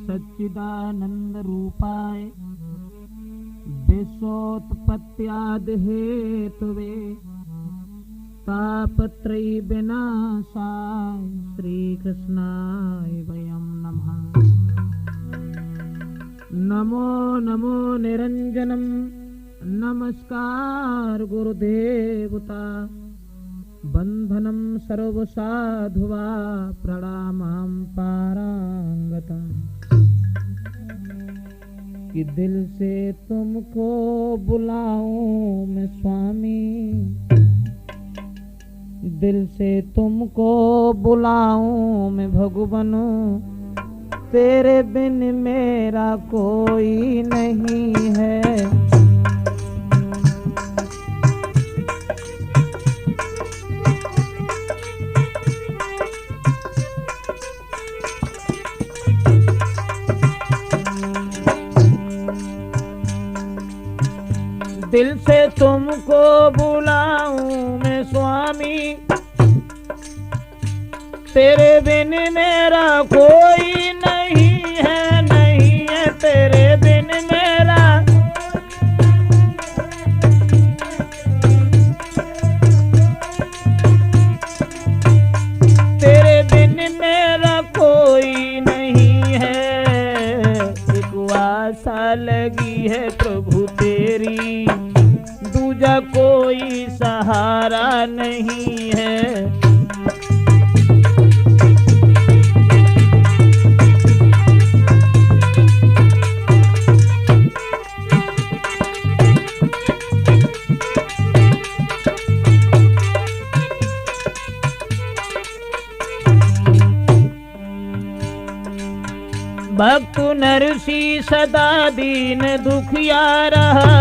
सच्चिदानंद रूपाय विश्वोत्पत्त्यादि Hathaway तापत्रयी विनाशाय श्री कृष्णाय वयं नमः। नमो नमो निरंजनम नमस्कार गुरुदेवता बंधनम सर्वसाधुवा प्रणामं पारांगता। कि दिल से तुमको बुलाऊं मैं स्वामी, दिल से तुमको बुलाऊं मैं भगवान, तेरे बिन मेरा कोई नहीं है। दिल से तुमको बुलाऊं मैं स्वामी, तेरे बिन मेरा कोई नहीं है, नहीं है तेरे बिन मेरा। तेरे बिन मेरा कोई नहीं है। एक आशा लगी है प्रभु तेरी, दूजा कोई सहारा नहीं है। भक्त नरसी सदा दीन दुखिया रहा,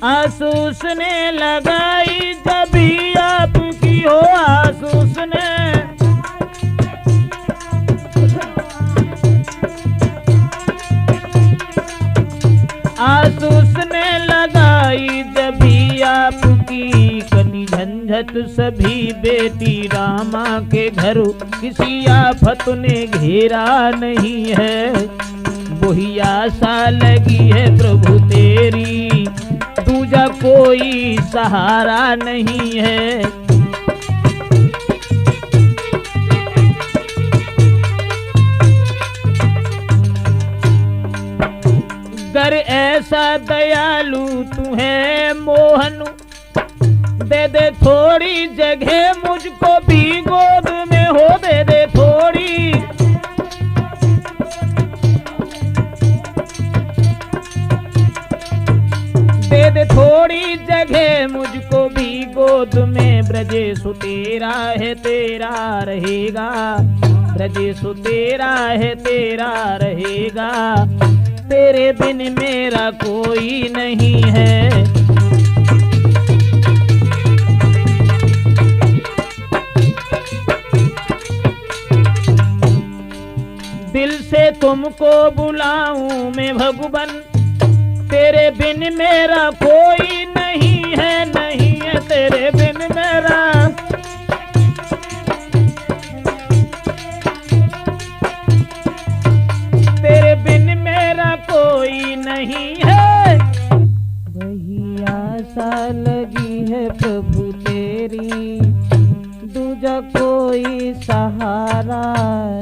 आसूस ने लगाई जब भी आपकी हो आसूस ने। आसूस ने लगाई जब भी आपकी, कटी झंझट सभी बेटी रामा के घर, किसी आफत ने घेरा नहीं है। वही आशा लगी है प्रभु तेरी, दूजा कोई सहारा नहीं है। गर ऐसा दयालु तू है मोहन, दे दे थोड़ी जगह मुझको भी गोद में हो, दे दे थोड़ी। दे दे थोड़ी जगह मुझको भी गोद में। ब्रजेशु तेरा है तेरा रहेगा, ब्रजेशु तेरा है तेरा रहेगा, तेरे बिन मेरा कोई नहीं है। दिल से तुमको बुलाऊं मैं भगवान, तेरे बिन मेरा कोई नहीं है, नहीं है तेरे बिन मेरा। तेरे बिन मेरा कोई नहीं है। वही आशा लगी है प्रभु तेरी, दूजा कोई सहारा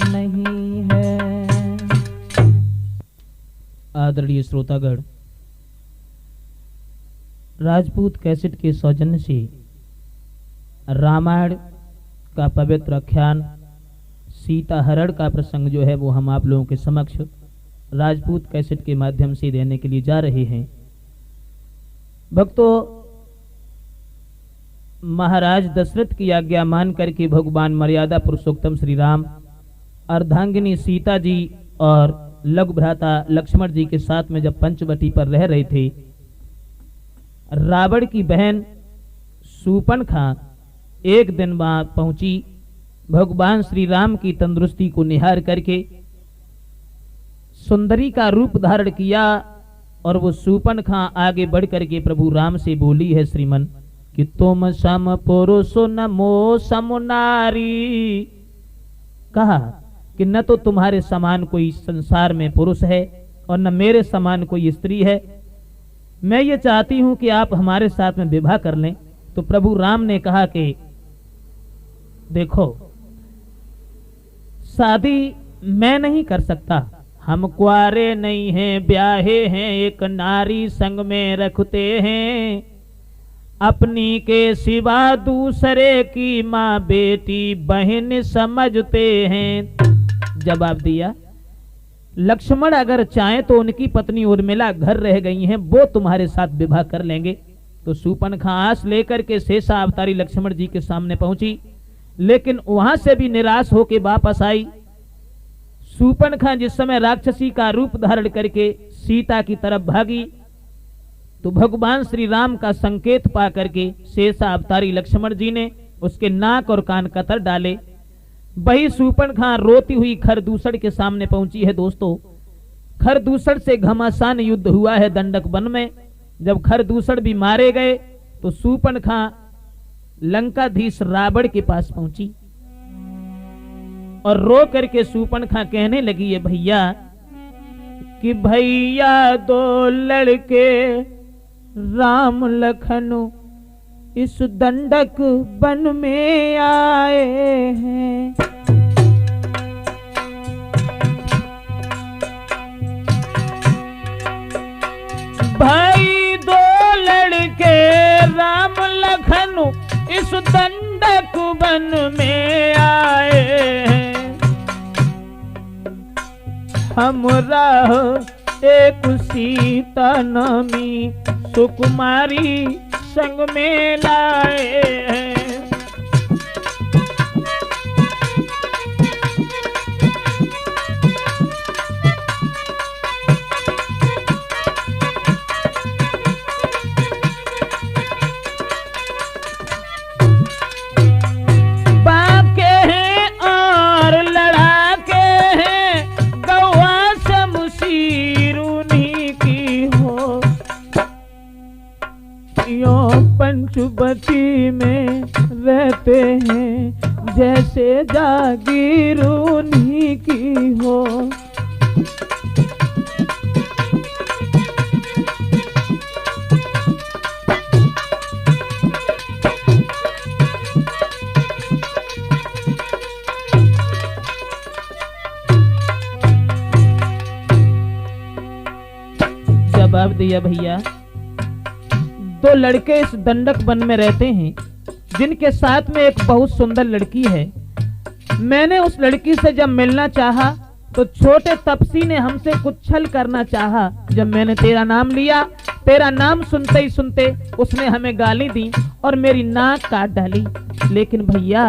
नहीं है। आदरणीय श्रोतागण, राजपूत कैसेट के सौजन्य से रामायण का पवित्र आख्यान सीता हरण का प्रसंग जो है वो हम आप लोगों के समक्ष राजपूत कैसेट के माध्यम से देने के लिए जा रहे हैं। भक्तों, महाराज दशरथ की आज्ञा मान करके भगवान मर्यादा पुरुषोत्तम श्री राम अर्धांगिनी सीता जी और लघु भ्राता लक्ष्मण जी के साथ में जब पंचवटी पर रह रहे थे, रावण की बहन शूर्पणखा एक दिन बाद पहुंची। भगवान श्री राम की तंदुरुस्ती को निहार करके सुंदरी का रूप धारण किया और वो शूर्पणखा आगे बढ़ करके प्रभु राम से बोली है श्रीमन कि तुम सम पुरुष नमो सम नारी। कहा कि न तो तुम्हारे समान कोई संसार में पुरुष है और न मेरे समान कोई स्त्री है। मैं ये चाहती हूं कि आप हमारे साथ में विवाह कर लें। तो प्रभु राम ने कहा कि देखो, शादी मैं नहीं कर सकता, हम कुआरे नहीं हैं, ब्याहे हैं, एक नारी संग में रखते हैं, अपनी के सिवा दूसरे की माँ बेटी बहन समझते हैं। जवाब दिया, लक्ष्मण अगर चाहें तो उनकी पत्नी उर्मिला घर रह गई हैं, वो तुम्हारे साथ विवाह कर लेंगे। तो शूर्पणखा आस लेकर के शेषा अवतारी लक्ष्मण जी के सामने पहुंची, लेकिन वहां से भी निराश होकर वापस आई। शूर्पणखा जिस समय राक्षसी का रूप धारण करके सीता की तरफ भागी, तो भगवान श्री राम का संकेत पा करके शेषा अवतारी लक्ष्मण जी ने उसके नाक और कान कतर डाले। वही शूर्पणखा रोती हुई खरदूषण के सामने पहुंची है। दोस्तों, खरदूषण से घमासान युद्ध हुआ है दंडक वन में। जब खरदूषण भी मारे गए तो शूर्पणखा लंकाधीश रावण के पास पहुंची और रो करके शूर्पणखा कहने लगी है भैया कि भैया दो लड़के राम लखन इस दंडक वन में आए हैं। भाई दो लड़के राम लखन इस दंडक वन में आए हैं, हमरा एक सीता नामी सुकुमारी संग में लाए हैं। बाके हैं और लड़ाके हैं, गौआ शमशीर उन्हीं की हो, यो पंचवटी में रहते हैं, जैसे जागीर उन्हीं की हो। जवाब दिया भैया, दो लड़के इस दंडक वन में रहते हैं, जिनके साथ में एक बहुत सुंदर लड़की है। मैंने उस लड़की से जब मिलना चाहा तो छोटे तपसी ने हमसे कुछ छल करना चाहा। जब मैंने तेरा नाम लिया, तेरा नाम सुनते ही सुनते उसने हमें गाली दी और मेरी नाक काट डाली। लेकिन भैया,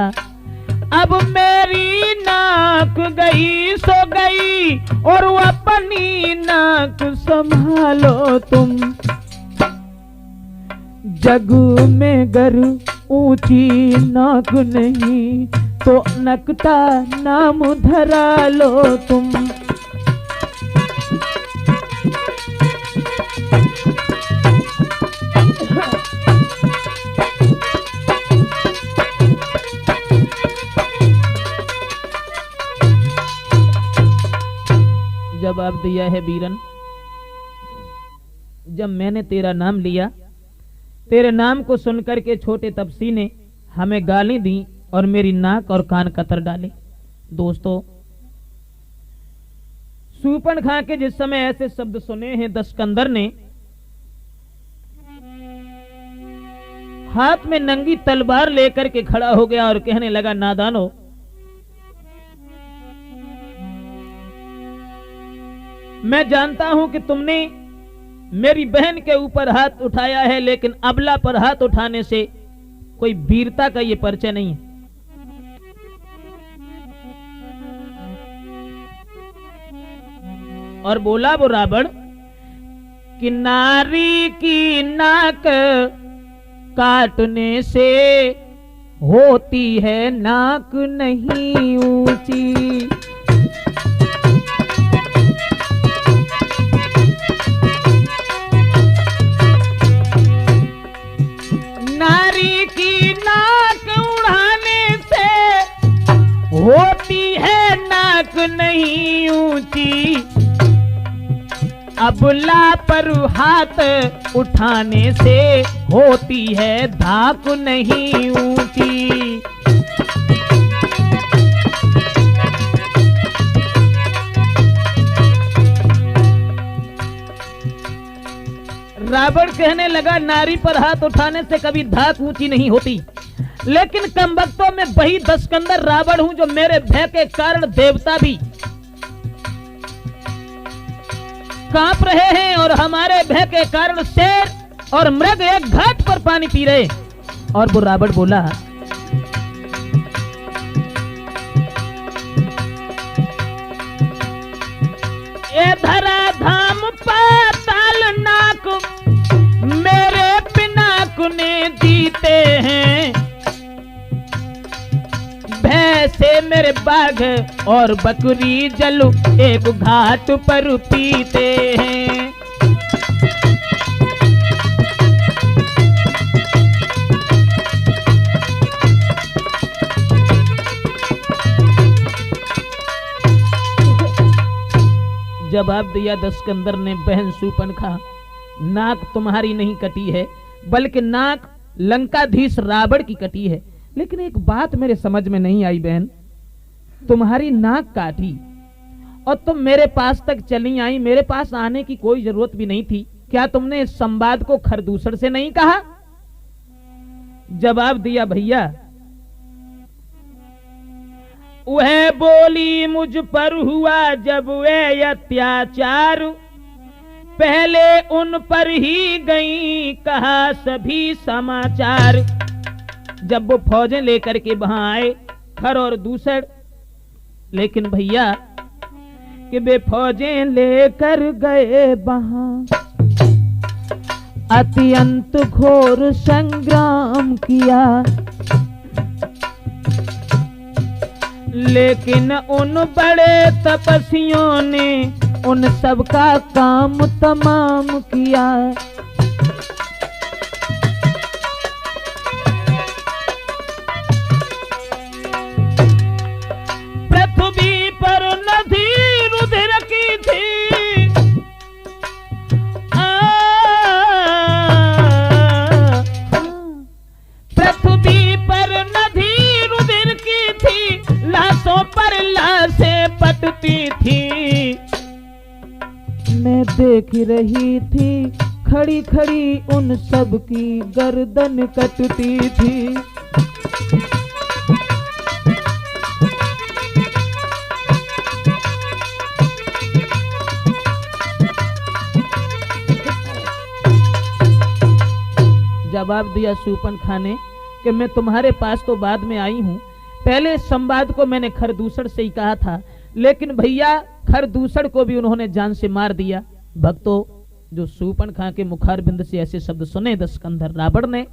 अब मेरी नाक गई सो गई और वो अपनी नाक संभालो तुम। जग में गर ऊंची नाक नहीं तो नकटा नाम धरा लो तुम। जवाब दिया है वीरन, जब मैंने तेरा नाम लिया, तेरे नाम को सुनकर के छोटे तपसी ने हमें गाली दी और मेरी नाक और कान कतर डाले। दोस्तों, शूर्पणखा के जिस समय ऐसे शब्द सुने हैं, दशकंदर ने हाथ में नंगी तलवार लेकर के खड़ा हो गया और कहने लगा, नादानो, मैं जानता हूं कि तुमने मेरी बहन के ऊपर हाथ उठाया है, लेकिन अबला पर हाथ उठाने से कोई वीरता का ये परिचय नहीं है। और बोला वो रावण कि नारी की नाक काटने से होती है नाक नहीं ऊंची। नारी की नाक उड़ाने से होती है नाक नाक नहीं ऊंची, अबला पर हाथ उठाने से होती है धाक नहीं ऊंची। रावण कहने लगा नारी पर हाथ उठाने से कभी धाक ऊंची नहीं होती, लेकिन कमबख्तों में वही दशकंदर रावण हूं जो मेरे भय के कारण देवता भी कांप रहे हैं और हमारे भय के कारण शेर और मृग एक घाट पर पानी पी रहे। और वो रावण बोला, ये धरा धाम पाताल नाक मेरे पिनाक ने जीते हैं, भय से मेरे बाघ और बकरी जल एक घाट पर पीते हैं। जवाब दिया दशकंदर ने, बहन शूर्पणखा, नाक तुम्हारी नहीं कटी है, बल्कि नाक लंकाधीश रावण की कटी है। लेकिन एक बात मेरे समझ में नहीं आई बहन, तुम्हारी नाक काटी और तुम मेरे पास तक चली आई, मेरे पास आने की कोई जरूरत भी नहीं थी, क्या तुमने इस संवाद को खरदूसर से नहीं कहा? जवाब दिया, भैया वह बोली मुझ पर हुआ जब वे अत्याचार, पहले उन पर ही गई कहा सभी समाचार। जब वो फौजें लेकर के वहां आए खर और दूसर, लेकिन भैया कि वे फौजें लेकर गए वहां, अत्यंत घोर संग्राम किया, लेकिन उन बड़े तपस्वियों ने उन सब का काम तमाम किया। पृथ्वी पर नदी रुधिर की थी, पृथ्वी पर नदी रुधिर की थी, लाशों पर लाशें पटती थी। मैं देख रही थी खड़ी खड़ी उन सब की गर्दन कटती थी। जवाब दिया शूर्पणखा ने कि मैं तुम्हारे पास तो बाद में आई हूं, पहले इस संवाद को मैंने खरदूसर से ही कहा था, लेकिन भैया खरदूसर को भी उन्होंने जान से मार दिया। भक्तों, जो शूर्पणखा के मुखारबिंद से ऐसे शब्द सुने दशकंधर रावण ने,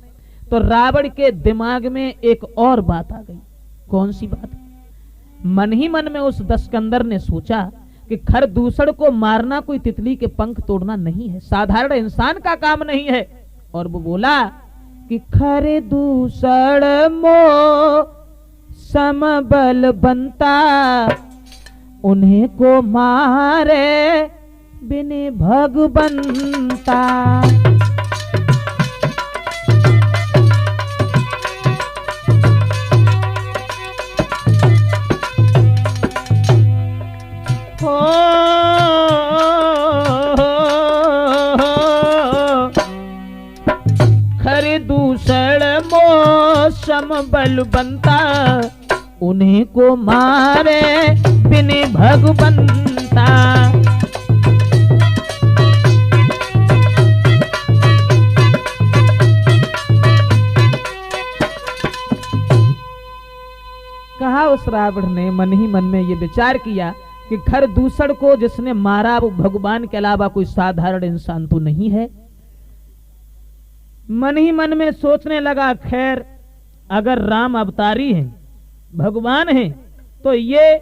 तो रावण के दिमाग में एक और बात आ गई। कौन सी बात? मन ही मन में उस दशकंधर ने सोचा कि खरदूसर को मारना कोई तितली के पंख तोड़ना नहीं है, साधारण इंसान का काम नहीं है। और वो बोला कि खरदूसर मो समबल बनता, उन्हें को मारे बिन भगवंता। हो खरदूसर मौसम बल बनता, उन्हें को मारे बिन भगवंता। कहा उस रावण ने, मन ही मन में ये विचार किया कि खरदूसर को जिसने मारा वो भगवान के अलावा कोई साधारण इंसान तो नहीं है। मन ही मन में सोचने लगा, खैर अगर राम अवतारी हैं, भगवान हैं, तो ये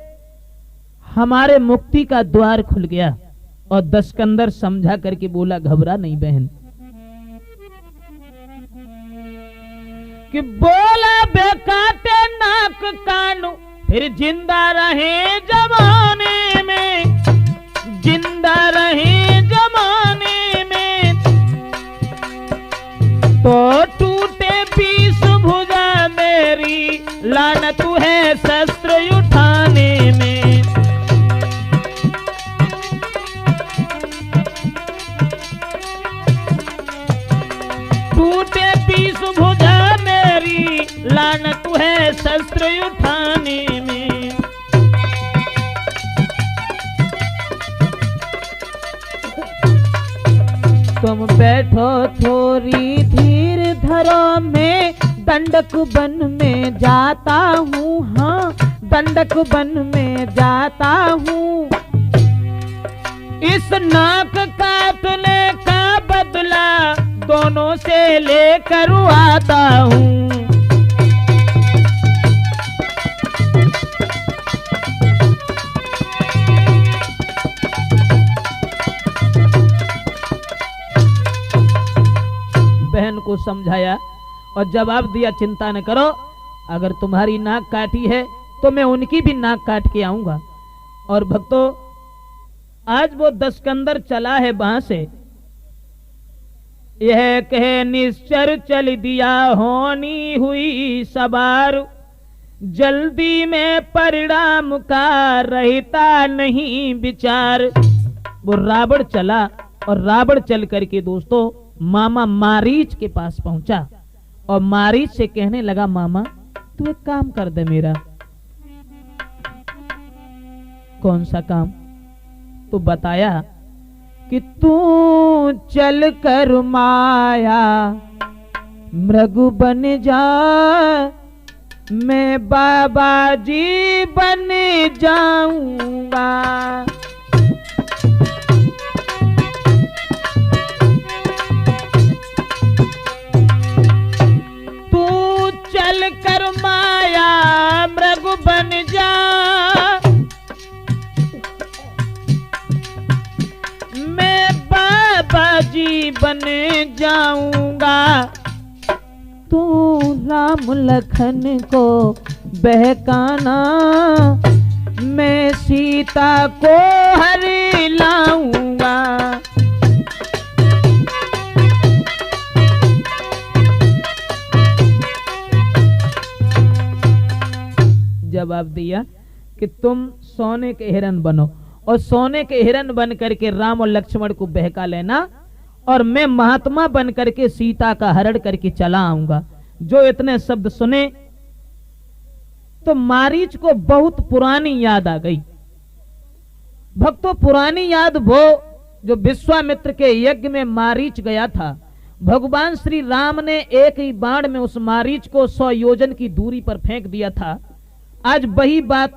हमारे मुक्ति का द्वार खुल गया। और दशकंधर समझा करके बोला, घबरा नहीं बहन, कि बोला बेकाटे नाक कानू फिर जिंदा रहे जवान। तुम बैठो थोड़ी धीर धरो, मैं दंडक वन में जाता हूँ, हाँ दंडक वन में जाता हूँ। इस नाक काटने का बदला दोनों से लेकर आता हूँ। बहन को समझाया और जवाब दिया, चिंता न करो, अगर तुम्हारी नाक काटी है तो मैं उनकी भी नाक काट के आऊंगा। और भक्तों, आज वो दस्कंदर चला है वहां से, यह कहे निश्चर चल दिया होनी हुई सवार, जल्दी में परिणाम का रहता नहीं विचार। वो रावण चला और रावण चल करके दोस्तों मामा मारीच के पास पहुंचा और मारीच से कहने लगा, मामा तू एक काम कर दे मेरा। कौन सा काम? तो बताया कि तू चल कर माया मृग बन जा, मैं बाबा जी बन जाऊंगा। चल कर माया मृग बन जा, मैं बाबा जी बन जाऊंगा। तू राम लखन को बहकाना, मैं सीता को हर लाऊंगा। जवाब दिया कि तुम सोने के हिरन बनो और सोने के हिरन बन करके राम और लक्ष्मण को बहका लेना, और मैं महात्मा बन करके सीता का हरण करके चला आऊंगा। जो इतने शब्द सुने तो मारीच को बहुत पुरानी याद आ गई। भक्तों, पुरानी याद वो जो विश्वामित्र के यज्ञ में मारीच गया था। भगवान श्री राम ने एक ही बाण में उस मारीच को 100 योजन की दूरी पर फेंक दिया था। आज वही बात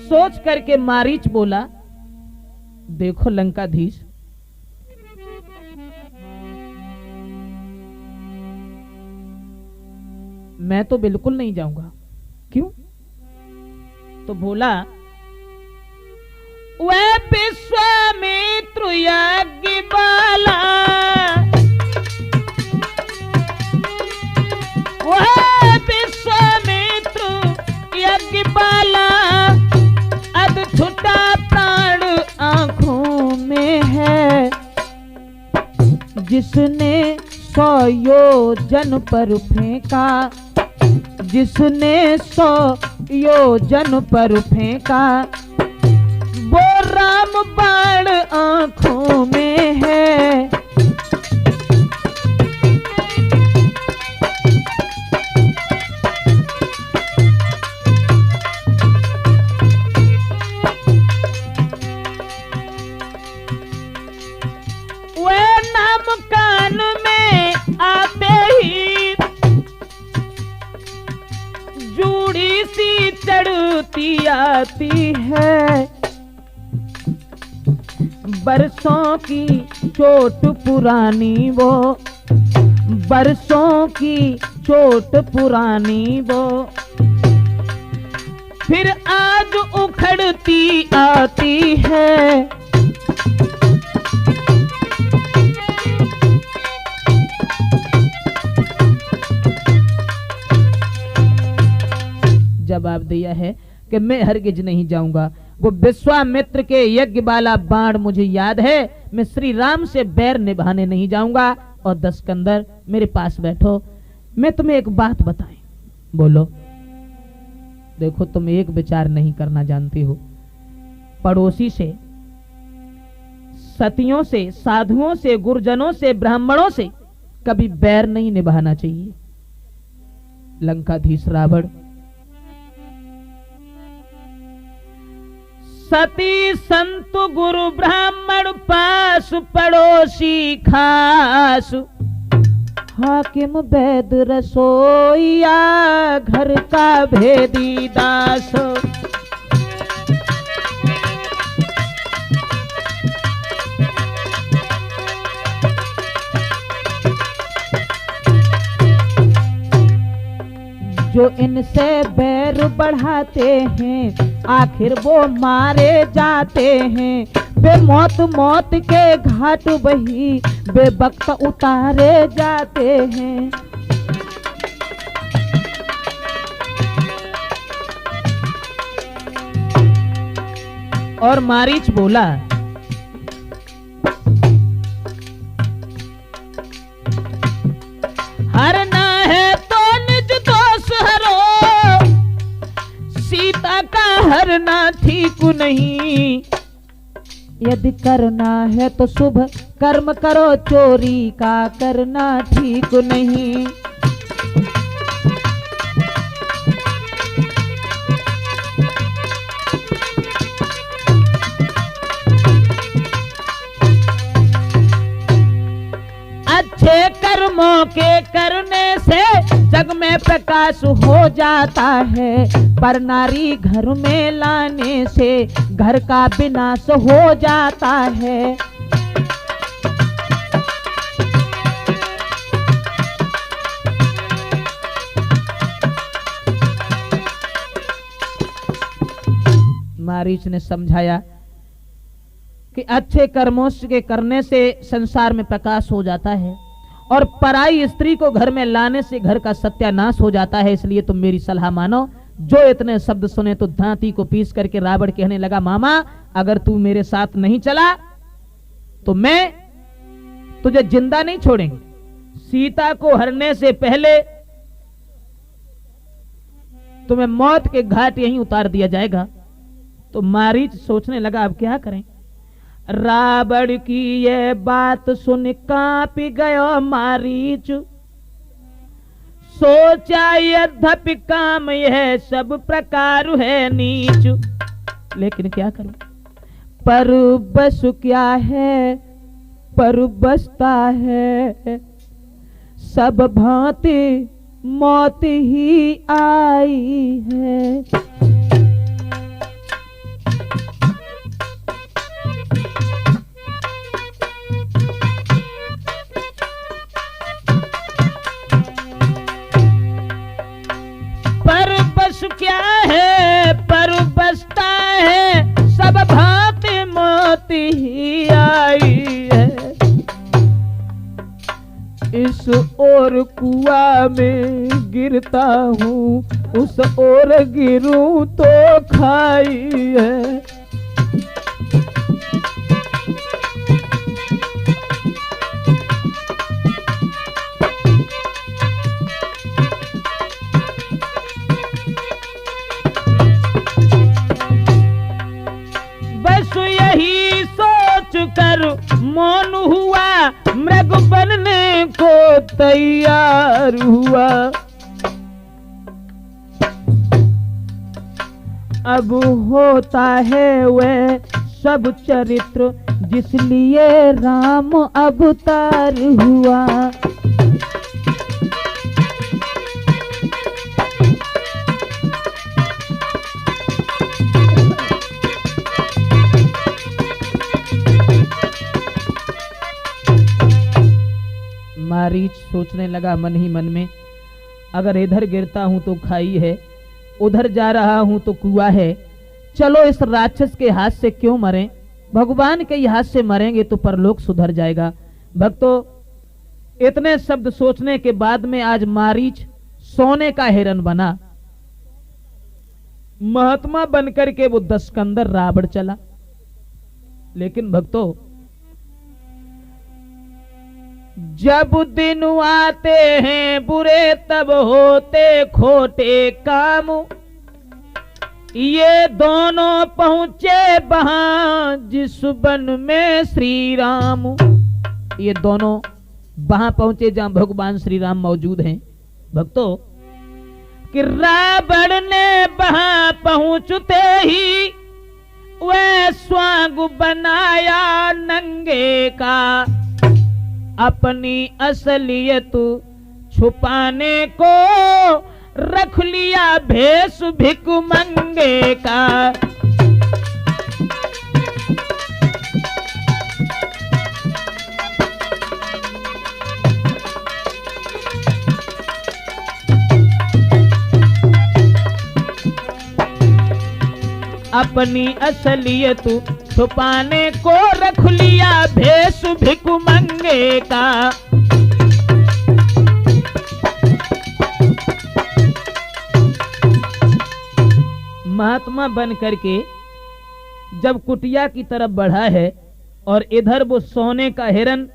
सोच करके मारीच बोला, देखो लंकाधीश, मैं तो बिल्कुल नहीं जाऊंगा। क्यों? तो बोला, वह विश्वामित्र यज्ञ वाला, वह विश्वामित्र यज्ञ वाला, अध छुटा प्राण आंखों में है, जिसने 100 योजन पर फेंका, जिसने 100 योजन पर फेंका, वो राम बाण आंखों में है। कान में आते ही जूड़ी सी चढ़ती आती है, बरसों की चोट पुरानी वो, बरसों की चोट पुरानी वो, फिर आज उखड़ती आती है। जवाब दिया है कि मैं हरगिज नहीं जाऊंगा। वो विश्वामित्र के यज्ञ वाला बाण मुझे याद है, मैं श्री राम से बैर निभाने नहीं जाऊंगा। और दस्कंदर मेरे पास बैठो, मैं तुम्हें एक बात बताएं। बोलो। देखो, तुम एक विचार नहीं करना जानती हो। पड़ोसी से, सतियों से, साधुओं से, गुरुजनों से, ब्राह्मणों से कभी बैर नहीं निभाना चाहिए। लंकाधीश रावण सती संत गुरु ब्राह्मण पास पड़ोसी खास, हाकिम वैद रसोइया घर का भेदी दास। जो इनसे बैर बढ़ाते हैं आखिर वो मारे जाते हैं, बेमौत मौत के घाट वही बेवक्त उतारे जाते हैं। और मारीच बोला, हरना है तो निज दोष हरो, सीता का हरना ठीक नहीं। यदि करना है तो शुभ कर्म करो, चोरी का करना ठीक नहीं। अच्छे कर्मों के करने से जग में प्रकाश हो जाता है, पर नारी घर में लाने से घर का विनाश हो जाता है। मारीच ने समझाया कि अच्छे कर्मों के करने से संसार में प्रकाश हो जाता है और पराई स्त्री को घर में लाने से घर का सत्यानाश हो जाता है। इसलिए तुम मेरी सलाह मानो। जो इतने शब्द सुने तो दांती को पीस करके रावण कहने लगा, मामा अगर तू मेरे साथ नहीं चला तो मैं तुझे जिंदा नहीं छोड़ेंगे। सीता को हरने से पहले तुम्हें मौत के घाट यहीं उतार दिया जाएगा। तो मारीच सोचने लगा अब क्या करें। रावण की ये बात सुन कांप गयो मारीच, सोचा यद्यपि काम यह सब प्रकार है नीच, लेकिन क्या करूं। पर बस क्या है पर बसता है, सब भांति मौत ही आई है। क्या है पर बसता है, सब भांति मौत ही आई है। इस ओर कुआं में गिरता हूँ, उस ओर गिरूं तो खाई है। कर मौन हुआ, मृग बनने को तैयार हुआ। अब होता है वह सब चरित्र जिसलिए राम अवतार हुआ। मारीच सोचने लगा मन ही मन में, अगर इधर गिरता हूं तो खाई है, उधर जा रहा हूं तो कुआं है। चलो इस राक्षस के हाथ से क्यों मरें, भगवान के हाथ से मरेंगे तो परलोक सुधर जाएगा। भक्तों, इतने शब्द सोचने के बाद में आज मारीच सोने का हिरन बना, महात्मा बनकर के वो दशकंदर रावण चला। लेकिन भक्तों, जब दिन आते हैं बुरे तब होते खोटे काम, ये दोनों पहुंचे वहां जिस वन में श्री राम। ये दोनों वहां पहुंचे जहां भगवान श्री राम मौजूद हैं। भक्तों, कि रावण ने वहां पहुंचते ही वह नाग बनाया नंगे का, अपनी असलियत छुपाने को रख लिया भेष भिखमंगे का। अपनी असलियत छुपाने को रख लिया भेष भिखमंगे का। महात्मा बन करके जब कुटिया की तरफ बढ़ा है और इधर वो सोने का हिरन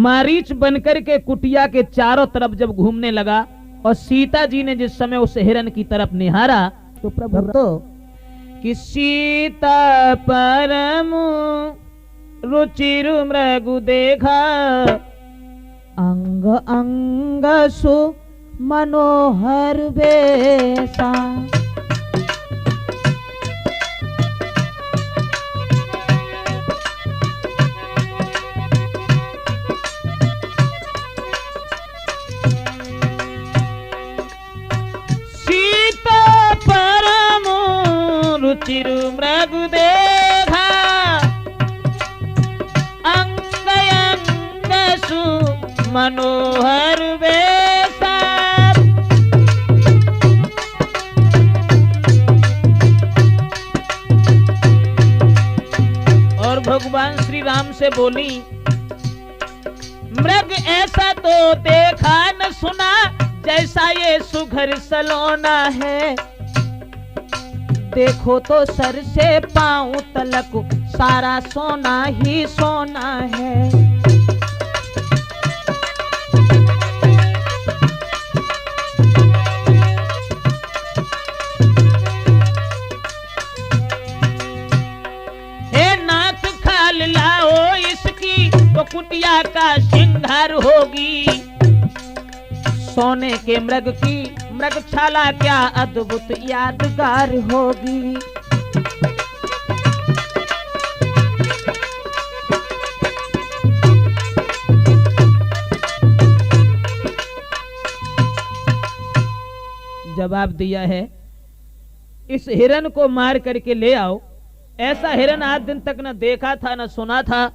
मारीच बनकर के कुटिया के चारों तरफ जब घूमने लगा और सीता जी ने जिस समय उस हिरन की तरफ निहारा तो प्रभु तो कि सीता परम रुचिर मृगु देखा, अंग अंग सु मनोहर बेसा। रुचिर मृगु देखा, अंग अंग सु मनोहर बेसा। और भगवान श्री राम से बोली, मृग ऐसा तो देखा न सुना, जैसा ये सुघर सलोना है। देखो तो सर से पांव तलक सारा सोना ही सोना है। हे नाथ खाल लाओ इसकी, तो कुटिया का श्रृंगार होगी। सोने के मृग की मृगशाला क्या अद्भुत यादगार होगी। जवाब दिया है, इस हिरन को मार करके ले आओ। ऐसा हिरन आज दिन तक न देखा था न सुना था,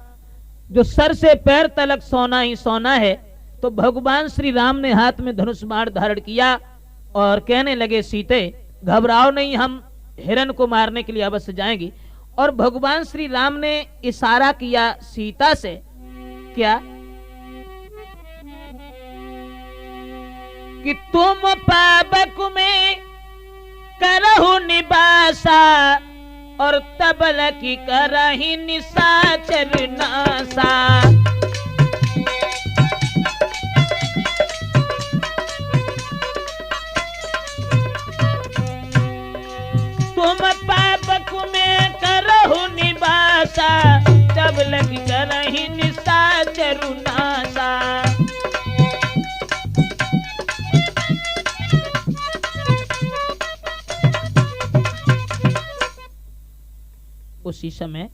जो सर से पैर तलक सोना ही सोना है। तो भगवान श्री राम ने हाथ में धनुष बाण धारण किया और कहने लगे, सीते घबराओ नहीं, हम हिरन को मारने के लिए अवश्य जाएंगे। और भगवान श्री राम ने इशारा किया सीता से, क्या कि तुम पाबक में करहु निवासा, और तबल की करही निशाचर नासा। तुम पापक में करहु निवासा, तब लग करही निशाचर नासा। उसी समय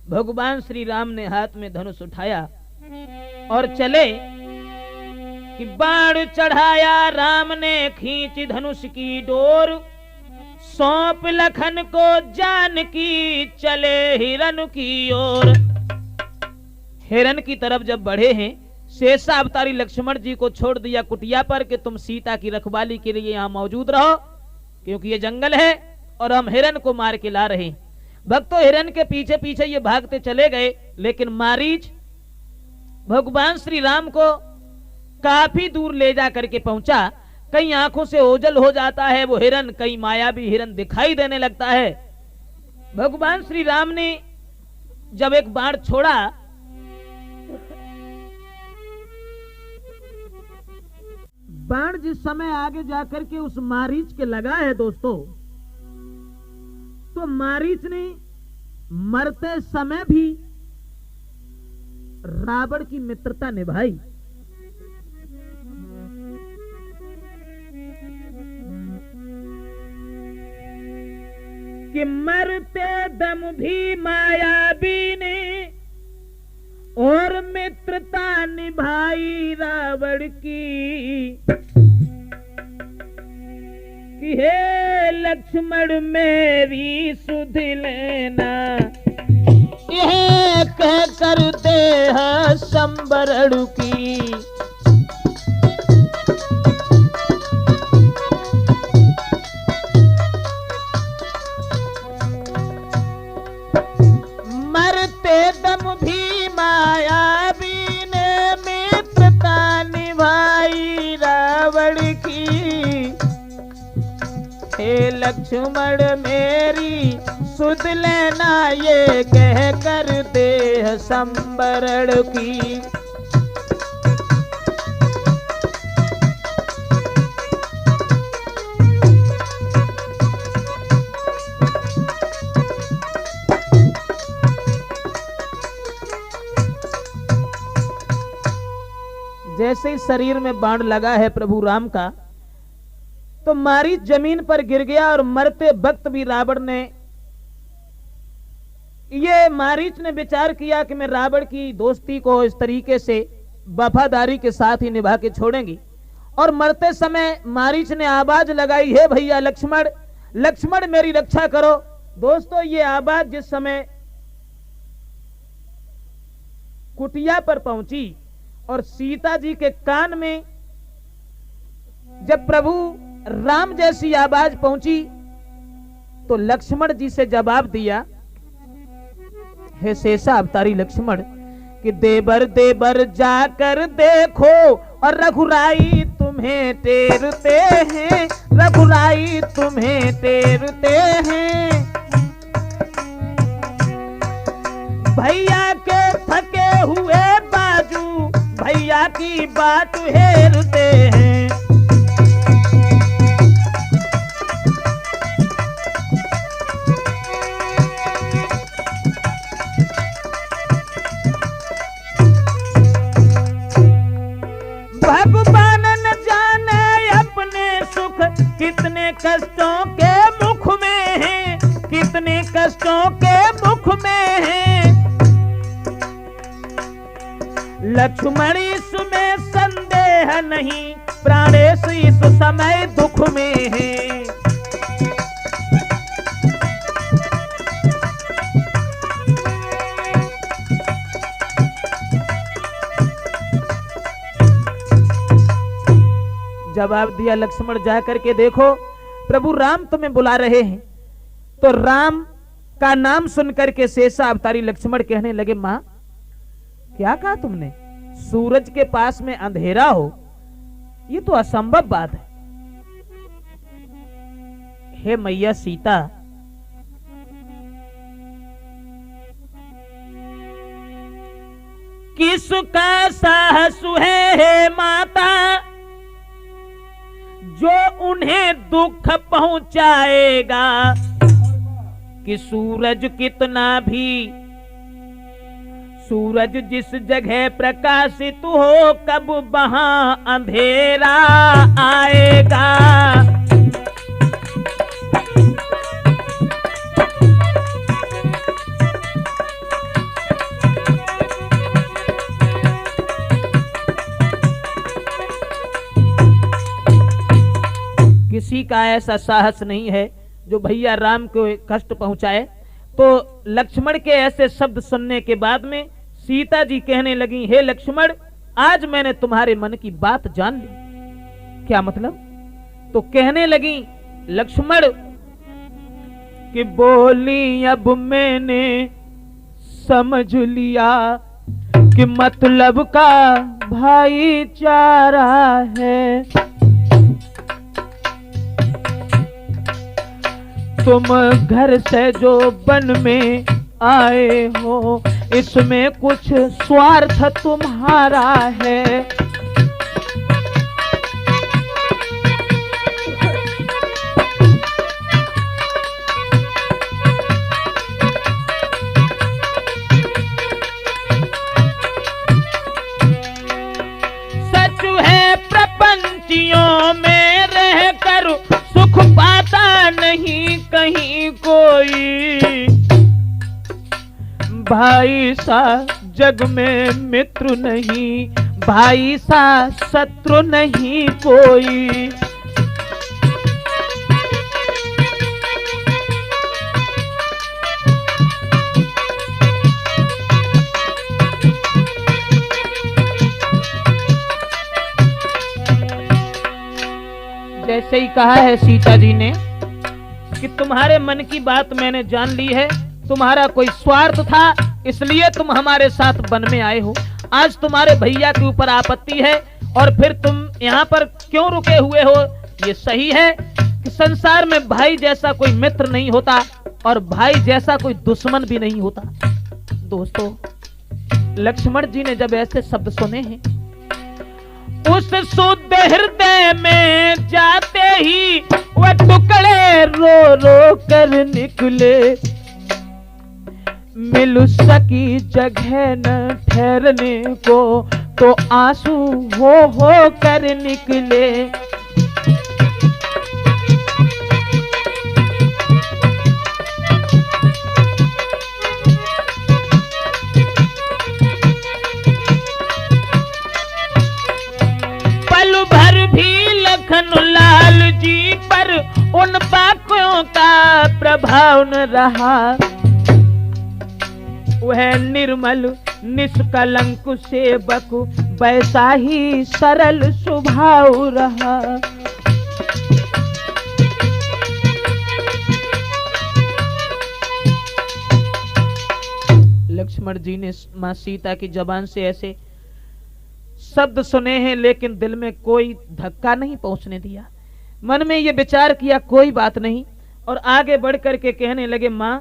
भगवान श्री राम ने हाथ में धनुष उठाया और चले कि बाण चढ़ाया राम ने खींच धनुष की डोर। सौंप लखन को जानकी, चले हिरन की ओर। हिरन की तरफ जब बढ़े हैं, शेषा अवतारी लक्ष्मण जी को छोड़ दिया कुटिया पर कि तुम सीता की रखवाली के लिए यहाँ मौजूद रहो, क्योंकि ये जंगल है और हम हिरन को मार के ला रहे हैं। भक्तों, हिरन के पीछे पीछे ये भागते चले गए, लेकिन मारीच भगवान श्री राम को काफी दूर ले जा करके पहुंचा। कई आंखों से ओझल हो जाता है वो हिरन, कई मायावी हिरन दिखाई देने लगता है। भगवान श्री राम ने जब एक बाण छोड़ा, बाण जिस समय आगे जाकर के उस मारीच के लगा है दोस्तों, तो मारीच ने मरते समय भी रावण की मित्रता निभाई। कि मरते दम भी मायावी ने और मित्रता निभाई रावण की, कि हे लक्ष्मण मेरी सुध लेना, यह कह कर देह संबरण की। मरते दम भी मायावी ने मित्रता निभाई रावण की, हे लक्ष्मण मेरी सुध लेना, ये कह कर देह संबरण की। जैसे ही शरीर में बाण लगा है प्रभु राम का, तो मारीच जमीन पर गिर गया और मरते वक्त भी रावण ने, ये मारीच ने विचार किया कि मैं रावण की दोस्ती को इस तरीके से वफादारी के साथ ही निभा के छोड़ेंगी। और मरते समय मारीच ने आवाज लगाई, हे भैया लक्ष्मण, लक्ष्मण मेरी रक्षा करो। दोस्तों ये आवाज जिस समय कुटिया पर पहुंची और सीता जी के कान में जब प्रभु राम जैसी आवाज पहुंची, तो लक्ष्मण जी से जवाब दिया, हे शेषा अवतारी लक्ष्मण, कि देवर देवर जाकर देखो और रघुराई तुम्हें टेरते हैं, रघुराई तुम्हें टेरते हैं। भैया के थके हुए बाजू भैया की बात हेरते हैं। भगवान न जाने अपने सुख कितने कष्टों के मुख में है, कितने कष्टों के मुख में है। लक्ष्मण इसमें संदेह नहीं, प्राणेश इस समय दुख में है। जवाब दिया लक्ष्मण, जाकर के देखो प्रभु राम तुम्हें बुला रहे हैं। तो राम का नाम सुनकर के शेषा अवतारी लक्ष्मण कहने लगे, मां क्या कहा तुमने? सूरज के पास में अंधेरा हो, ये तो असंभव बात है। हे मैया सीता, किसका साहस है हे माता, जो उन्हें दुख पहुंचाएगा, कि सूरज कितना भी, सूरज जिस जगह प्रकाशित हो, कब वहां अंधेरा आएगा। किसी का ऐसा साहस नहीं है जो भैया राम को कष्ट पहुंचाए। तो लक्ष्मण के ऐसे शब्द सुनने के बाद में सीता जी कहने लगी, हे लक्ष्मण, आज मैंने तुम्हारे मन की बात जान ली। क्या मतलब? तो कहने लगी लक्ष्मण कि बोली अब मैंने समझ लिया, कि मतलब का भाईचारा है। तुम घर से जो वन में आए हो, इसमें कुछ स्वार्थ तुम्हारा है। सच है प्रपंचियों में रह कर सुख पाता नहीं कहीं कोई, भाई सा जग में मित्र नहीं, भाई सा शत्रु नहीं कोई। जैसे ही कहा है सीता जी ने कि तुम्हारे मन की बात मैंने जान ली है, तुम्हारा कोई स्वार्थ था इसलिए तुम हमारे साथ वन में आए हो। आज तुम्हारे भैया के ऊपर आपत्ति है और फिर तुम यहाँ पर क्यों रुके हुए हो? ये सही है कि संसार में भाई जैसा कोई मित्र नहीं होता और भाई जैसा कोई दुश्मन भी नहीं होता। दोस्तों, लक्ष्मण जी ने जब ऐसे शब्द सुने हैं, उस शुद्ध हृदय में जाते ही वह टुकड़े रो रो कर निकले। मिल सकी जगह न ठहरने को, तो आंसू हो कर निकले। लाल जी पर उन बातों का प्रभाव न रहा, वह निर्मल निष्कलंक सेवक वैसा ही सरल स्वभाव रहा। लक्ष्मण जी ने मां सीता की जबान से ऐसे शब्द सुने हैं, लेकिन दिल में कोई धक्का नहीं पहुंचने दिया। मन में ये विचार किया कोई बात नहीं, और आगे बढ़ करके कहने लगे, मां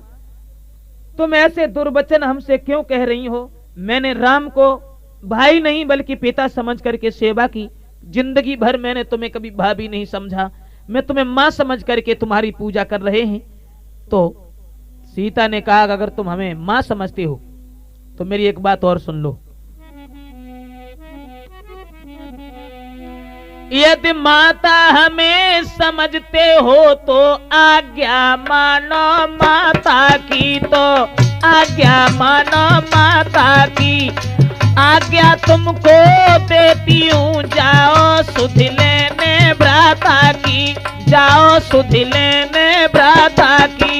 तुम ऐसे दुर्वचन हमसे क्यों कह रही हो? मैंने राम को भाई नहीं बल्कि पिता समझ करके सेवा की। जिंदगी भर मैंने तुम्हें कभी भाभी नहीं समझा, मैं तुम्हें मां समझ करके तुम्हारी पूजा कर रहे हैं। तो सीता ने कहा, अगर तुम हमें मां समझते हो तो मेरी एक बात और सुन लो। यदि माता हमें समझते हो तो आज्ञा मानो माता की, तो आज्ञा मानो माता की। आज्ञा तुमको देती हूँ, जाओ सुध लेने भ्राता की, जाओ सुध लेने भ्राता की।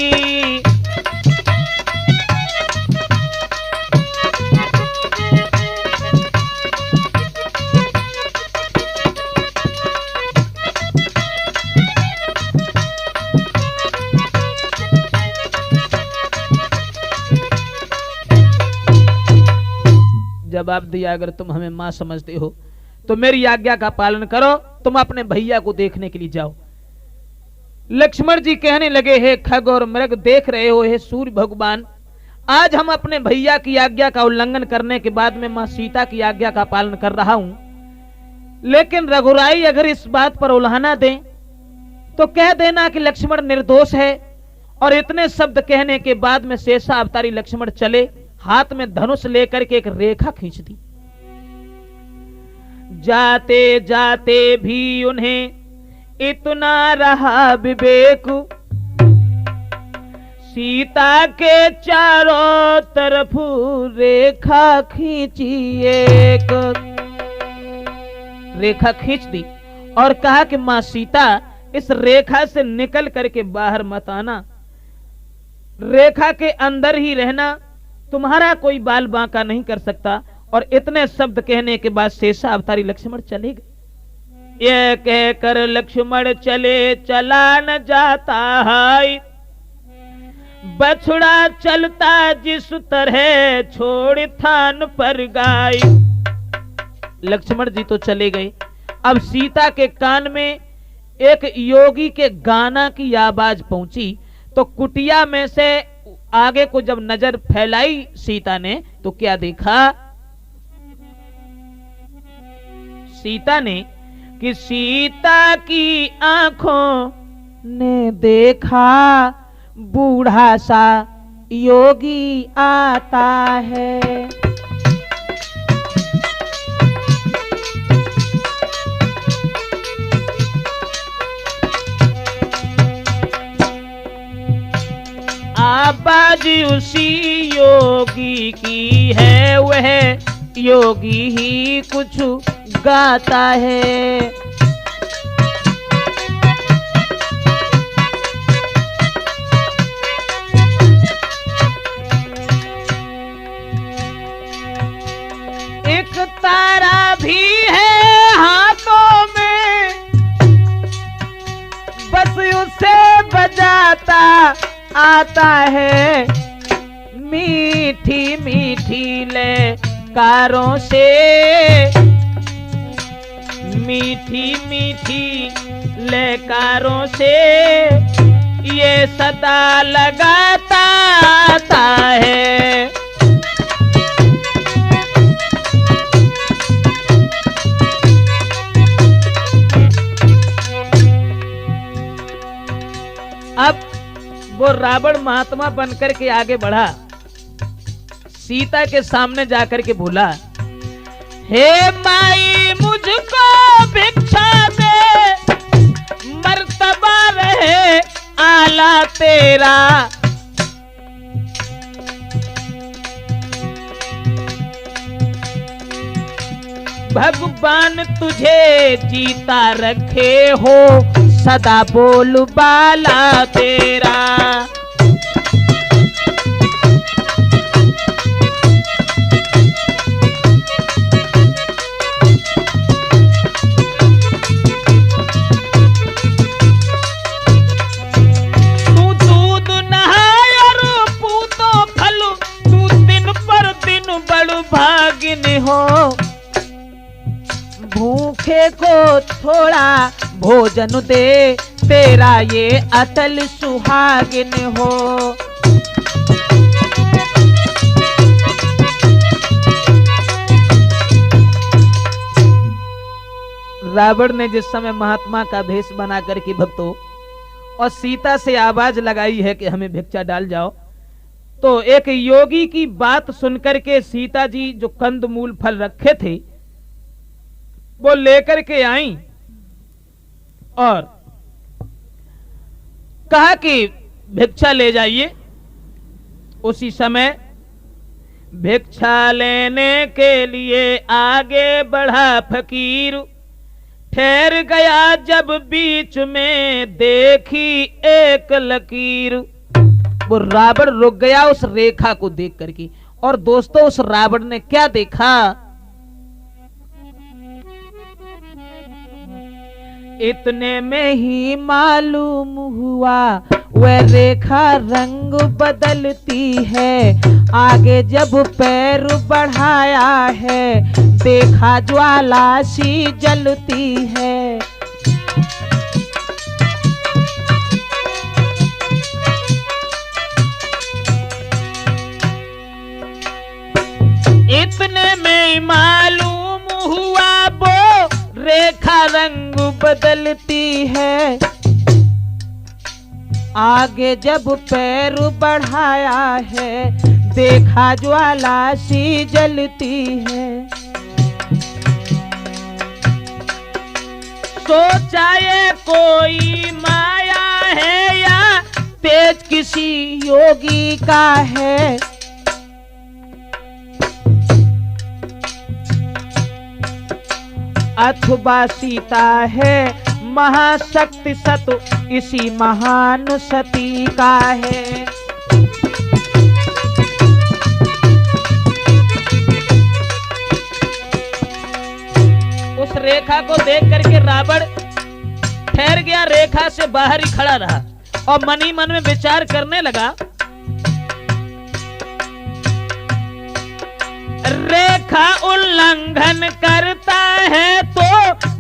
जवाब दिया, अगर तुम हमें मां समझते हो तो मेरी आज्ञा का पालन करो, तुम अपने भैया को देखने के लिए जाओ। लक्ष्मण जी कहने लगे, हे खग और मृग देख रहे हो, हे सूर्य भगवान, आज हम अपने भैया की आज्ञा का उल्लंघन करने के बाद में मां सीता की आज्ञा का पालन कर रहा हूं, लेकिन रघुराई अगर इस बात पर उल्हाना दें तो कह देना कि लक्ष्मण निर्दोष है। और इतने शब्द कहने के बाद में शेषा अवतारी लक्ष्मण चले, हाथ में धनुष लेकर के एक रेखा खींच दी। जाते जाते भी उन्हें इतना रहा विवेक, सीता के चारों तरफ रेखा खींची, एक रेखा खींच दी और कहा कि मां सीता, इस रेखा से निकल करके बाहर मत आना, रेखा के अंदर ही रहना, तुम्हारा कोई बाल बांका नहीं कर सकता। और इतने शब्द कहने के बाद शेषा अवतारी लक्ष्मण चले गए। यह कहकर लक्ष्मण चले, चला न जाता है, बछड़ा चलता जिस तरह, छोड़ थान पर गाय। लक्ष्मण जी तो चले गए। अब सीता के कान में एक योगी के गाना की आवाज पहुंची, तो कुटिया में से आगे को जब नजर फैलाई सीता ने तो क्या देखा? सीता ने कि सीता की आंखों ने देखा बूढ़ा सा योगी आता है। आवाज उसी योगी की है, वह योगी ही कुछ गाता है। एक तारा भी है हाथों में, बस उसे बजाता आता है। मीठी मीठी लयकारों से, मीठी मीठी लयकारों से ये सदा लगाता आता है। अब वो रावण महात्मा बनकर के आगे बढ़ा, सीता के सामने जाकर के बोला, हे माई मुझको भिक्षा दे, मर्तबा रहे आला तेरा। भगवान तुझे जीता रखे हो, सदा बोल बाला तेरा। तू दूध नहाय और पूतो फल, तू दिन पर दिन बड़ भागिन हो। भूखे को थोड़ा भोजन दे, तेरा ये अटल सुहागिन हो। रावण ने जिस समय महात्मा का भेष बना करके भक्तों और सीता से आवाज लगाई है कि हमें भिक्षा डाल जाओ, तो एक योगी की बात सुनकर के सीता जी जो कंदमूल फल रखे थे वो लेकर के आई और कहा कि भिक्षा ले जाइए। उसी समय भिक्षा लेने के लिए आगे बढ़ा फकीर, ठहर गया जब बीच में देखी एक लकीर। वो रावण रुक गया उस रेखा को देख करके। और दोस्तों उस रावण ने क्या देखा, इतने में ही मालूम हुआ वह रेखा रंग बदलती है। आगे जब पैर बढ़ाया है, देखा ज्वाला सी जलती है। इतने में मालूम हुआ वो रेखा रंग बदलती है। आगे जब पैर बढ़ाया है, देखा ज्वाला सी जलती है। सोचा ये कोई माया है या तेज किसी योगी का है। अथवा सीता है महाशक्ति सत, इसी महान सती का है। उस रेखा को देख करके रावण ठहर गया, रेखा से बाहर ही खड़ा रहा और मन ही मन में विचार करने लगा, रेखा उल्लंघन करता है तो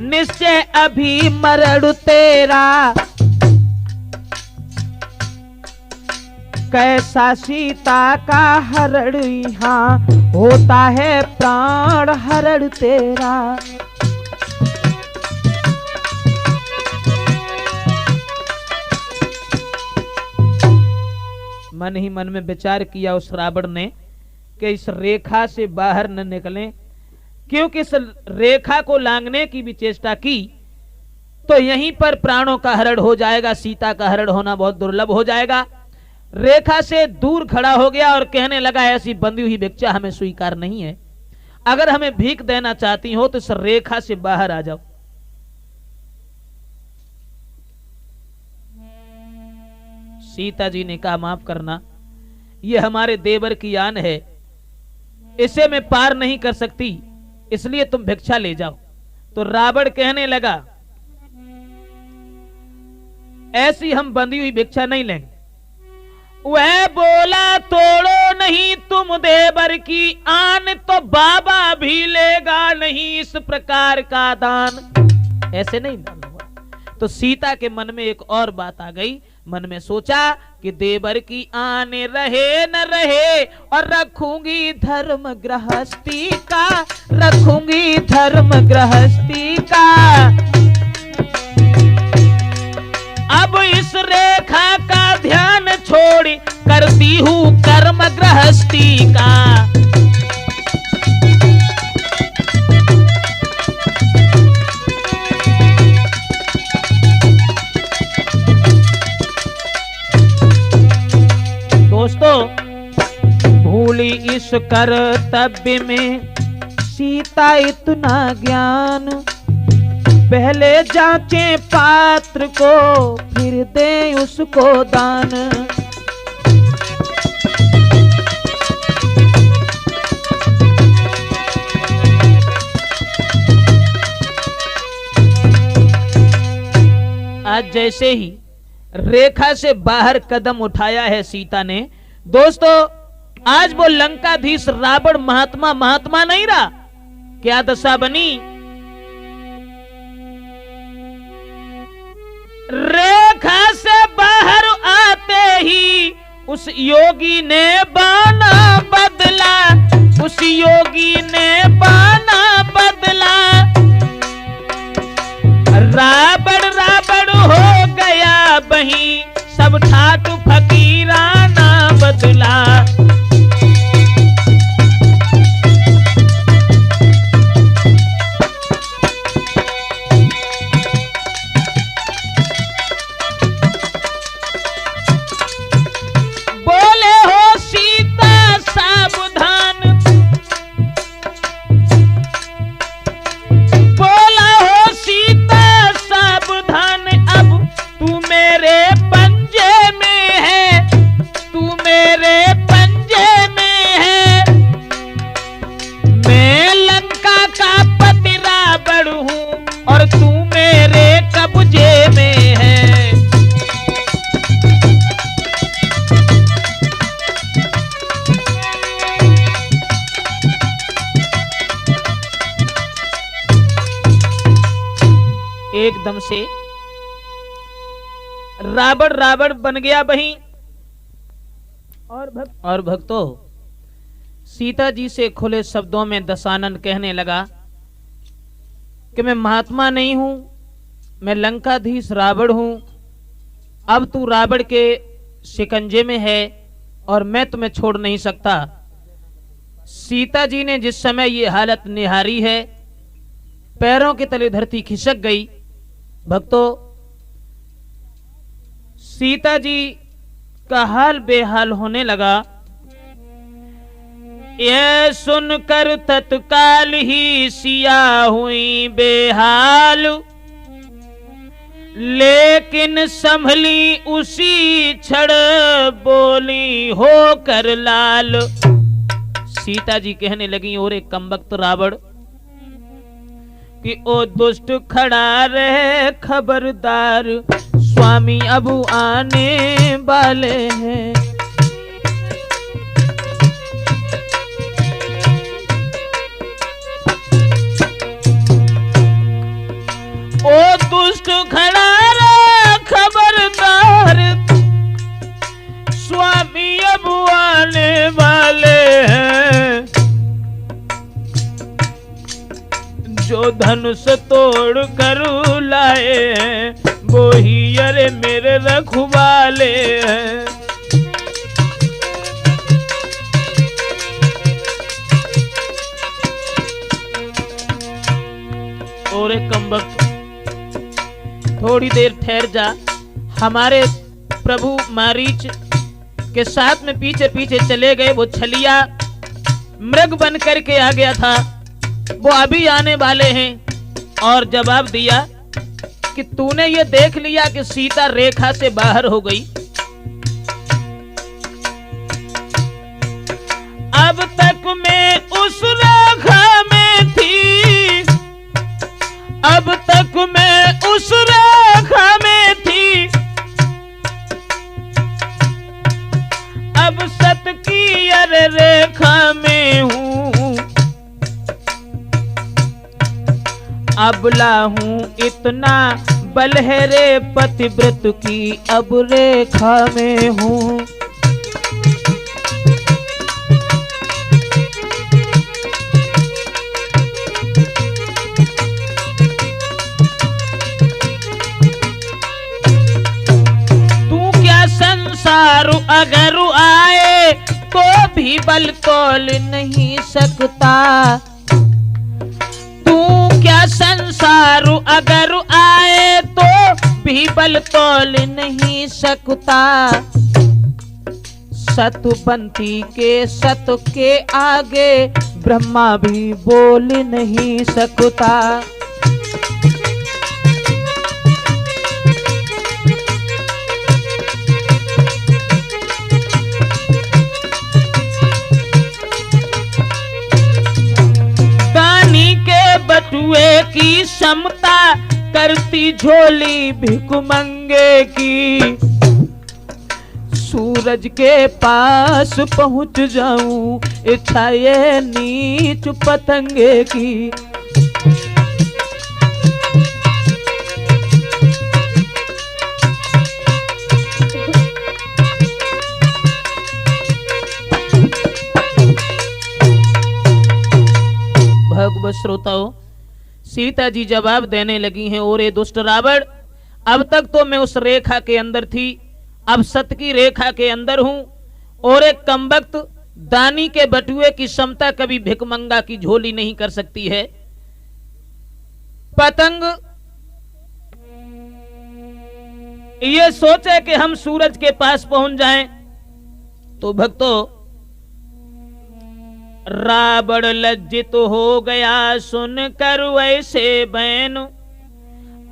निश्चय अभी मरण तेरा। कैसा सीता का हरण यहाँ होता है प्राण हरण तेरा। मन ही मन में विचार किया उस रावण ने कि इस रेखा से बाहर न निकलें, क्योंकि इस रेखा को लांघने की भी चेष्टा की तो यहीं पर प्राणों का हरण हो जाएगा, सीता का हरण होना बहुत दुर्लभ हो जाएगा। रेखा से दूर खड़ा हो गया और कहने लगा, ऐसी बंधी हुई भिक्षा हमें स्वीकार नहीं है। अगर हमें भीख देना चाहती हो तो इस रेखा से बाहर आ जाओ। सीता जी ने कहा, माफ करना, ये हमारे देवर की आन है, इसे मैं पार नहीं कर सकती, इसलिए तुम भिक्षा ले जाओ। तो रावण कहने लगा, ऐसी हम बंधी हुई भिक्षा नहीं लेंगे। वह बोला, तोड़ो नहीं तुम देवर की आन, तो बाबा भी लेगा नहीं इस प्रकार का दान। ऐसे नहीं दान। तो सीता के मन में एक और बात आ गई। मन में सोचा कि देवर की आन रहे न रहे, और रखूंगी धर्म गृहस्थी का, रखूंगी धर्म गृहस्थी का। अब इस रेखा का ध्यान छोड़ करती हूँ कर्म गृहस्थी का। दोस्तों, भूली इस कर्तव्य में सीता इतना ज्ञान, पहले जांचे पात्र को फिर दे उसको दान। आज जैसे ही रेखा से बाहर कदम उठाया है सीता ने, दोस्तों आज वो लंकाधीश रावण महात्मा नहीं रहा। क्या दशा बनी? रेखा से बाहर आते ही उस योगी ने बाना बदला, उस योगी ने बाना बदला। रावण हो गया बही, सब ठाट फकीराना बदला। एकदम से रावण बन गया बही। और भक्तों, सीता जी से खुले शब्दों में दशानन कहने लगा कि मैं महात्मा नहीं हूं, मैं लंकाधीश रावण हूं। अब तू रावण के शिकंजे में है और मैं तुम्हें छोड़ नहीं सकता। सीता जी ने जिस समय ये हालत निहारी है, पैरों के तले धरती खिसक गई। भक्तों, सीता जी का हाल बेहाल होने लगा। यह सुनकर तत्काल ही सिया हुई बेहाल, लेकिन संभली उसी क्षण बोली होकर लाल। सीता जी कहने लगी, और एक कमबख्त रावण कि ओ दुष्ट खड़ा रहे खबरदार, स्वामी अब आने वाले हैं। ओ दुष्ट खड़ा रहे खबरदार, स्वामी अब आने वाले हैं। जो धनुष तोड़ कर लाए हैं, वो ही अरे मेरे रखवाले हैं। और एक कमबख्त, थोड़ी देर ठहर जा, हमारे प्रभु मारीच के साथ में पीछे पीछे चले गए। वो छलिया मृग बन करके आ गया था, वो अभी आने वाले हैं और जवाब दिया कि तूने ये देख लिया कि सीता रेखा से बाहर हो गई, अब तक मैं उस रेखा में थी, अब तक मैं उस रेखा में थी, अब सत की अरे रेखा में हूँ, अबला हूँ इतना बल है रे पतिव्रत की, अब रेखा में हूँ। संसार अगर आए तो भी बल तोल नहीं सकता, तू क्या संसार अगर आए तो भी बल तोल नहीं सकता, सतपंथी के सत के आगे ब्रह्मा भी बोल नहीं सकता। बटुए की समता करती झोली भिखमंगे की, सूरज के पास पहुंच जाऊं इच्छा ये नीच पतंगे की। भगवत श्रोताओं, सीता जी जवाब देने लगी हैं, और ये दुष्ट रावण, अब तक तो मैं उस रेखा के अंदर थी, अब सत की रेखा के अंदर हूं, और एक कमबख्त दानी के बटुए की क्षमता कभी भिखमंगा की झोली नहीं कर सकती है। पतंग ये सोचे कि हम सूरज के पास पहुंच जाएं, तो भक्तों रावण लज्जित हो गया सुनकर वैसे बैन,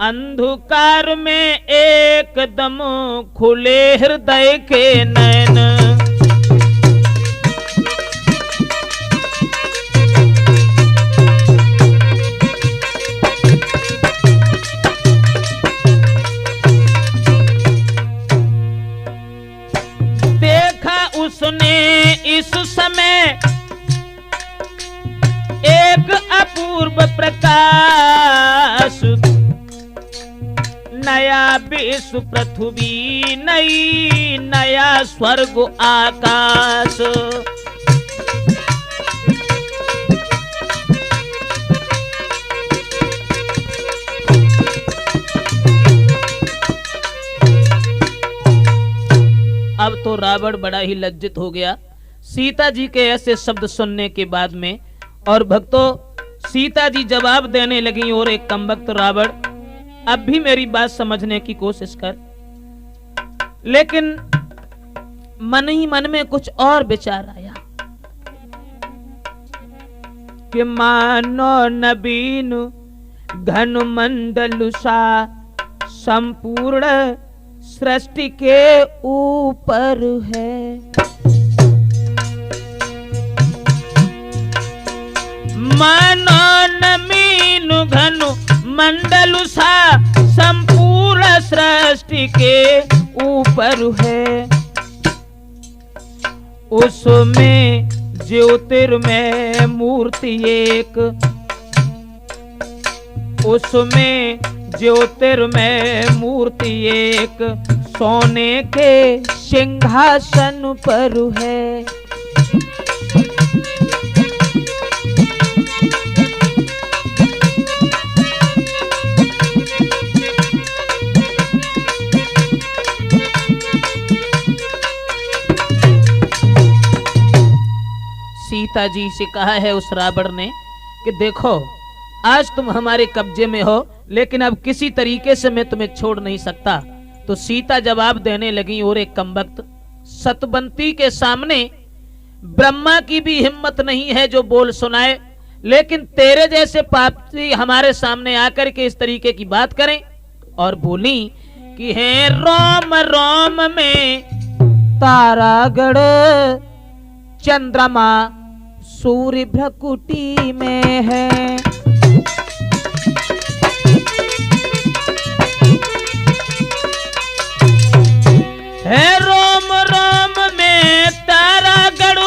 अंधकार में एकदम खुले हृदय के नैन। देखा उसने इस समय एक अपूर्व प्रकाश, नया विश्व पृथ्वी नई नया स्वर्ग आकाश। अब तो रावण बड़ा ही लज्जित हो गया सीता जी के ऐसे शब्द सुनने के बाद में। और भक्तों, सीता जी जवाब देने लगी, और एक कमबख्त रावण, अब भी मेरी बात समझने की कोशिश कर। लेकिन मन ही मन में कुछ और विचार आया कि मानो नबीन घन मंडल सा संपूर्ण सृष्टि के ऊपर है, मानो नमीनु घनु मंडल सा संपूर्ण सृष्टि के ऊपर है, उसमें ज्योतिर्मय मूर्ति एक, उसमें ज्योतिर्मय मूर्ति एक सोने के सिंहासन पर है। सीता जी से कहा है उस रावण ने कि देखो, आज तुम हमारे कब्जे में हो, लेकिन अब किसी तरीके से मैं तुम्हें छोड़ नहीं सकता। तो सीता जवाब देने लगी, और एक कमबख्त सतबंती के सामने ब्रह्मा की भी हिम्मत नहीं है जो बोल सुनाए, लेकिन तेरे जैसे पापी हमारे सामने आकर के इस तरीके की बात करें। और बोली कि है रोम रोम में तारागढ़, चंद्रमा सूर्य भ्रकुटी में है। रोम रोम में तारागढ़,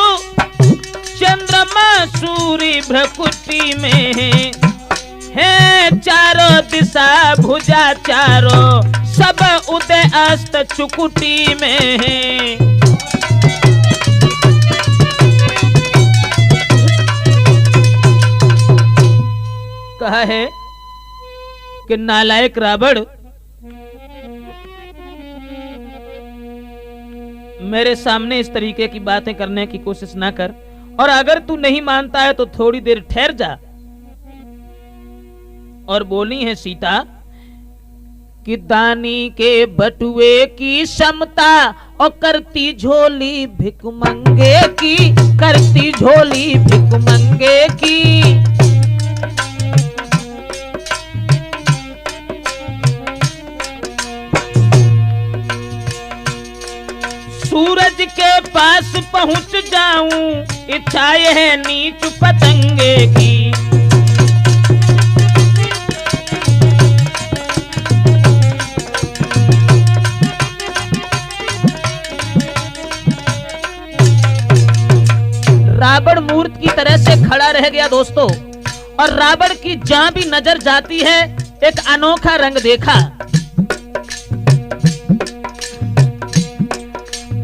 चंद्रमा सूर्य भ्रकुटी में है। चारों दिशा भुजा चारों, सब उदय अस्त चुकुटी में है। कहा है कि नालायक रावण, मेरे सामने इस तरीके की बातें करने की कोशिश ना कर, और अगर तू नहीं मानता है तो थोड़ी देर ठहर जा। और बोली है सीता कि दानी के बटुए की समता, और करती झोली भिख मंगे की, करती झोली भिख मंगे की। सूरज के पास पहुंच जाऊं, इच्छा है नीच पतंगे की। रावण मूर्त की तरह से खड़ा रह गया दोस्तों, और रावण की जहां भी नजर जाती है एक अनोखा रंग देखा।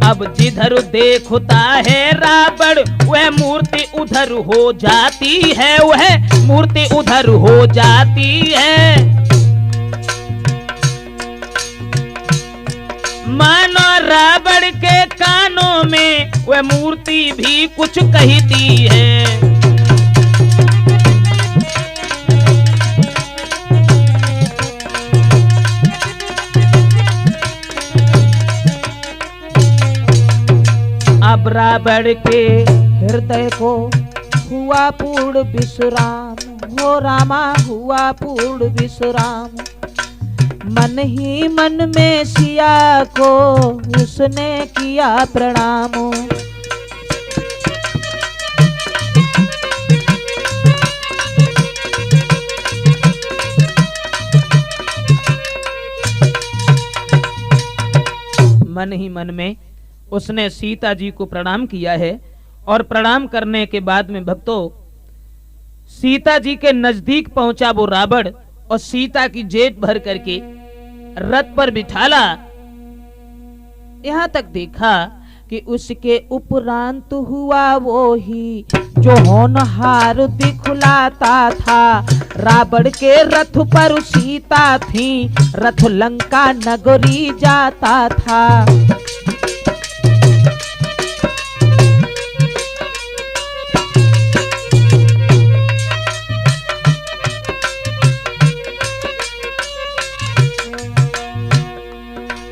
अब जिधर देखता है रावण, वह मूर्ति उधर हो जाती है, वह मूर्ति उधर हो जाती है। मानो रावण के कानों में वह मूर्ति भी कुछ कहती है। अब रावण के हृदय को हुआ पूर्ण विश्राम, हो रामा हुआ पूर्ण विश्राम। मन ही मन में सिया को उसने किया प्रणाम। मन ही मन में उसने सीता जी को प्रणाम किया है, और प्रणाम करने के बाद में भक्तों सीता जी के नजदीक पहुंचा वो रावण, और सीता की जेब भर करके रथ पर बिठाला। यहां तक देखा कि उसके उपरांत हुआ वो ही जो होनहार दिखलाता था। रावण के रथ पर सीता थी, रथ लंका नगरी जाता था।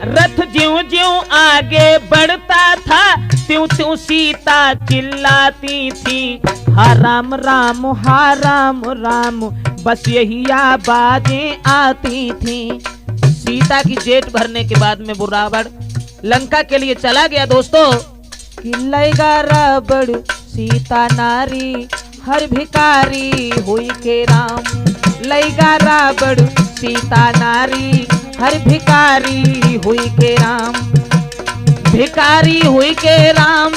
रथ ज्यों ज्यों आगे बढ़ता था, त्यों त्यों सीता चिल्लाती थी, हा राम राम हा राम राम, बस यही आवाजें आती थी। सीता की जेठ भरने के बाद में वो रावण लंका के लिए चला गया दोस्तों। कि लैगा रावण सीता नारी, हर भिकारी हुई के राम। लैगा रावण सीता नारी, हर भिकारी हुई के राम। भिकारी हुई के राम,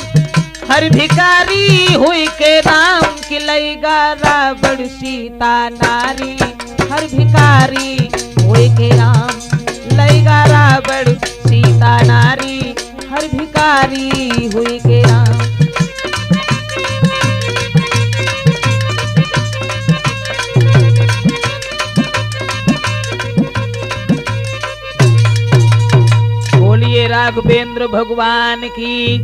हर भिकारी हुई के राम। कि लैगा रावण सीता नारी, हर भिकारी हुई के राम। लैगा रावण सीता नारी, हर भिकारी हुई के राम। बोलिए राघवेंद्र भगवान की।